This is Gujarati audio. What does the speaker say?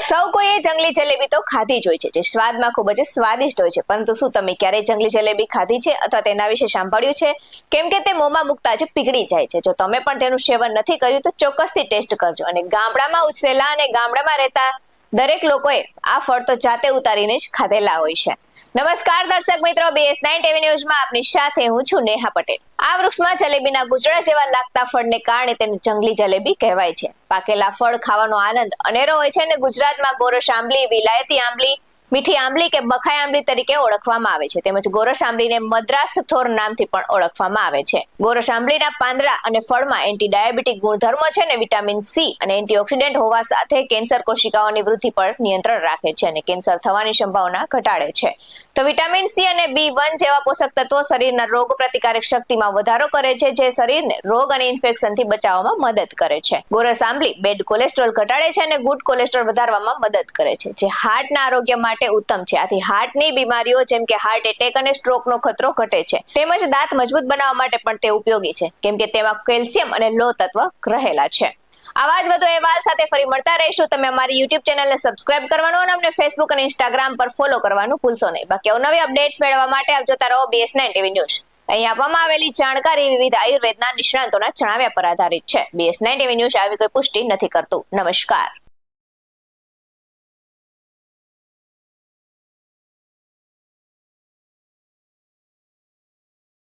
સૌ કોઈએ જંગલી જલેબી તો ખાધી જ હોય છે, જે સ્વાદમાં ખૂબ જ સ્વાદિષ્ટ હોય છે. પરંતુ શું તમે ક્યારેય જંગલી જલેબી ખાધી છે અથવા તેના વિશે સાંભળ્યું છે? કેમ કે તે મોંમાં મુકતા જ પીગળી જાય છે. જો તમે પણ તેનું સેવન નથી કર્યું તો ચોક્કસથી ટેસ્ટ કરજો. અને ગામડામાં ઉછરેલા અને ગામડામાં રહેતા દરેક લોકોએ આ ફળ તો જાતે ઉતારીને જ ખાધેલા હોય છે. નમસ્કાર દર્શક મિત્રો, BS9 ટીવી ન્યૂઝમાં આપની સાથે હું છું નેહા પટેલ. આ વૃક્ષમાં જલેબીના ગુચડા જેવા લાગતા ફળને કારણે તેને જંગલી જલેબી કહેવાય છે. પાકેલા ફળ ખાવાનો આનંદ અનેરો હોય છે અને ગુજરાતમાં ગોરસ આંબલી, વિલાયતી આંબલી, મીઠી આંબલી કે બખાઈ આંબલી તરીકે ઓળખવામાં આવે છે. તેમજ ગોરસ આંબલીને મદ્રાસ થોર નામથી પણ ઓળખવામાં આવે છે. ગોરસ આંબલીના પાંદડા અને ફળમાં એન્ટી ડાયાબિટીક ગુણધર્મો છે અને વિટામિન સી અને એન્ટીઓક્સિડન્ટ હોવા સાથે કેન્સર કોશિકાઓની વૃદ્ધિ પર નિયંત્રણ રાખે છે અને કેન્સર થવાની સંભાવના ઘટાડે છે. તો વિટામિન સી અને B1 જેવા પોષક તત્વો શરીરના રોગ પ્રતિકારક શક્તિમાં વધારો કરે છે, જે શરીરને રોગ અને ઇન્ફેક્શનથી બચાવવામાં મદદ કરે છે. ગોરસ આંબલી બેડ કોલેસ્ટ્રોલ ઘટાડે છે અને ગુડ કોલેસ્ટ્રોલ વધારવામાં મદદ કરે છે, જે હાર્ટના આરોગ્ય માટે ઉત્તમ છે. આથી હાર્ટની બીમારીઓ જેમ કે હાર્ટ એટેક અને સ્ટ્રોકનો ખતરો ઘટે છે. તેમજ દાંત મજબૂત બનાવવા માટે પણ તે ઉપયોગી છે, કેમ કે તેમાં કેલ્શિયમ અને લોહ તત્વ રહેલા છે. આવા જ વધુ અહેવાલ સાથે ફરી મળતા રહીશું. તમે અમારી YouTube ચેનલને સબસ્ક્રાઇબ કરવાનું અને અમને Facebook અને Instagram પર ફોલો કરવાનું ભૂલશો નહીં. બાકી અવનવી અપડેટ્સ મેળવવા માટે આપ જોતા રહો BS9 ટીવી ન્યૂઝ. અહીં આપવામાં આવેલી જાણકારી વિવિધ આયુર્વેદના નિષ્ણાંતોના જણાવ્યા પર આધારિત છે. BS9 ટીવી ન્યૂઝ આવી કોઈ પુષ્ટિ નથી કરતું. નમસ્કાર.